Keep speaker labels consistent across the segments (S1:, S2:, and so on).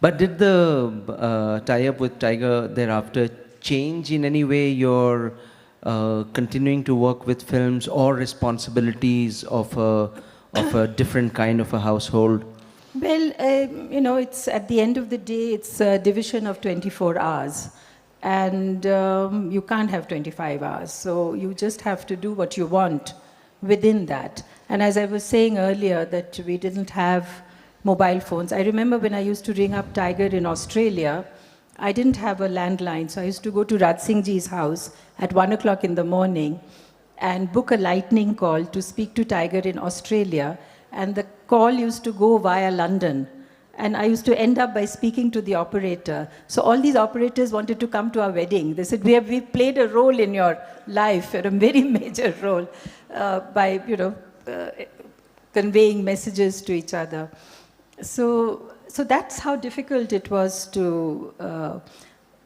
S1: But did the tie-up with Tiger thereafter change in any way your continuing to work with films or responsibilities of a different kind of a household?
S2: Well, it's at the end of the day, it's a division of 24 hours. And you can't have 25 hours. So you just have to do what you want within that. And as I was saying earlier, that we didn't have mobile phones. I remember when I used to ring up Tiger in Australia, I didn't have a landline. So I used to go to Raj Singh Ji's house at 1 o'clock in the morning and book a lightning call to speak to Tiger in Australia. And the call used to go via London. And I used to end up by speaking to the operator. So all these operators wanted to come to our wedding. They said, we played a role in your life, a very major role, by, conveying messages to each other. So that's how difficult it was to...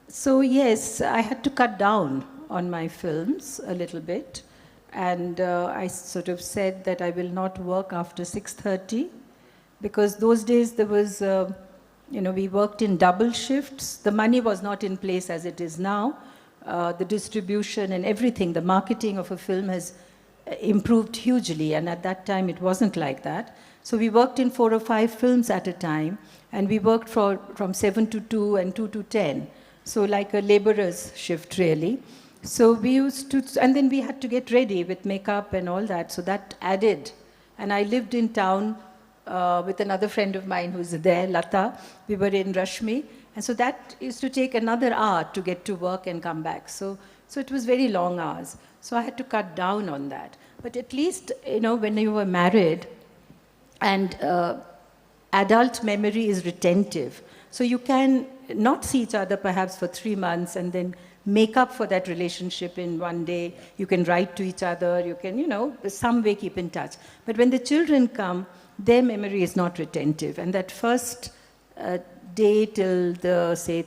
S2: So yes, I had to cut down on my films a little bit. And I sort of said that I will not work after 6:30. Because those days there was, we worked in double shifts. The money was not in place as it is now. The distribution and everything, the marketing of a film has improved hugely. And at that time, it wasn't like that. So we worked in 4 or 5 films at a time. And we worked from 7 to 2 and 2 to 10. So like a laborer's shift, really. So we used to, and then we had to get ready with makeup and all that. So that added. And I lived in town with another friend of mine who's there, Lata. We were in Rashmi. And so that used to take another hour to get to work and come back. So it was very long hours. So I had to cut down on that. But at least, when you were married, and adult memory is retentive. So you can not see each other perhaps for 3 months and then make up for that relationship in one day. You can write to each other. You can, some way keep in touch. But when the children come, their memory is not retentive. And that first day till the, say,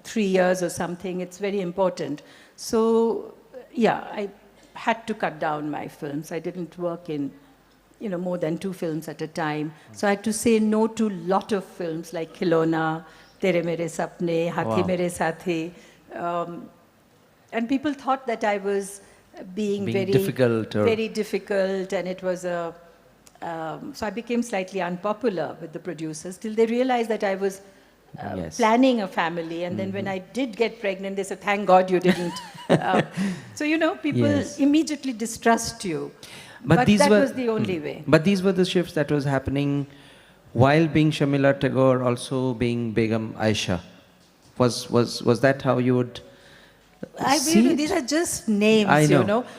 S2: 3 years or something, it's very important. So, yeah, I had to cut down my films. I didn't work in, more than 2 films at a time. So I had to say no to a lot of films like Khilona, Tere Mere Sapne, Hathi Mere Sathi. And people thought that I was being very difficult, and it was a... so I became slightly unpopular with the producers till they realized that I was planning a family. And then when I did get pregnant, they said, thank God you didn't. So, people immediately distrust you. But that was the only way.
S1: But these were the shifts that was happening while being Sharmila Tagore, also being Begum Aisha. Was that how you would see it?
S2: These are just names,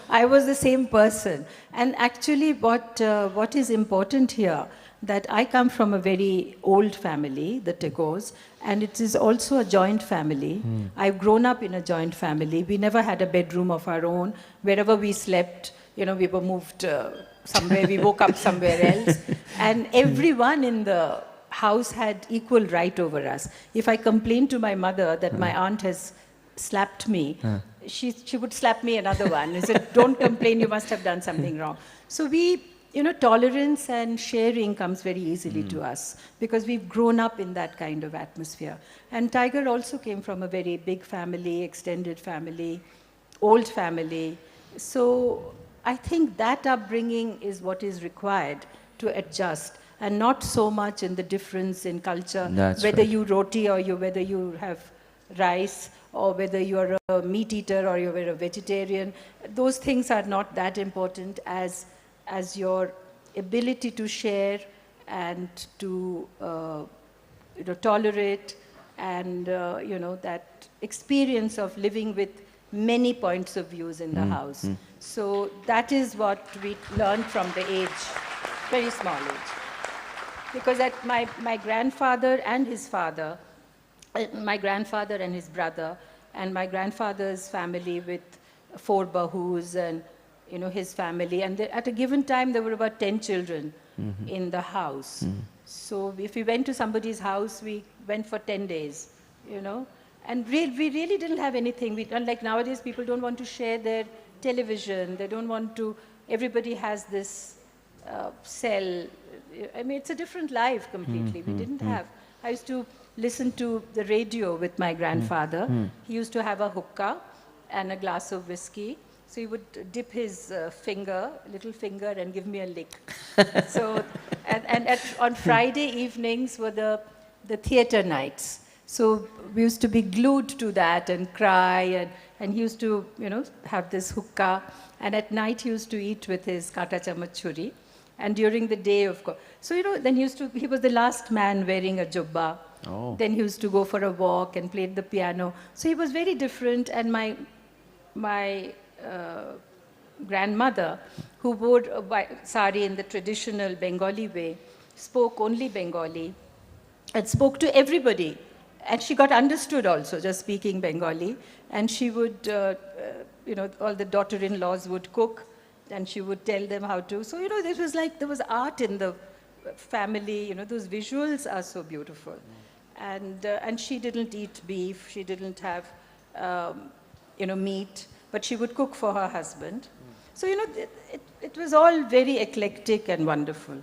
S2: I was the same person. And actually what is important here, that I come from a very old family, the Tagores, and it is also a joint family. I've grown up in a joint family. We never had a bedroom of our own. Wherever we slept, we were moved somewhere, we woke up somewhere else. And everyone in the house had equal right over us. If I complained to my mother that my aunt has slapped me, she would slap me another one. And said, don't complain, you must have done something wrong. So we, tolerance and sharing comes very easily to us because we've grown up in that kind of atmosphere. And Tiger also came from a very big family, extended family, old family. So I think that upbringing is what is required to adjust, and not so much in the difference in culture, whether you roti or whether you have rice, or whether you're a meat eater or you're a vegetarian. Those things are not that important as your ability to share and to tolerate, and that experience of living with many points of views in the house. So that is what we learned from the age, very small age. Because at my grandfather and his father, my grandfather and his brother, and my grandfather's family with 4 bahus and his family, and at a given time there were about 10 children in the house. So if we went to somebody's house, we went for 10 days, and we really didn't have anything. Unlike nowadays, people don't want to share their television. They don't want to. Everybody has this cell. I mean, it's a different life completely. We didn't have. I used to listen to the radio with my grandfather. He used to have a hookah and a glass of whiskey. So he would dip his little finger, and give me a lick. So, on Friday evenings were the theater nights. So we used to be glued to that and cry, and he used to, have this hookah. And at night he used to eat with his kata chamach churi. And during the day, of course. So, then he was the last man wearing a jubba.
S1: Oh.
S2: Then he used to go for a walk and played the piano. So he was very different. And my grandmother, who wore a sari in the traditional Bengali way, spoke only Bengali and spoke to everybody. And she got understood also, just speaking Bengali. And she would, all the daughter-in-laws would cook, and she would tell them how to. So, this was like, there was art in the family. Those visuals are so beautiful. And she didn't eat beef. She didn't have, meat. But she would cook for her husband. So, it was all very eclectic and wonderful.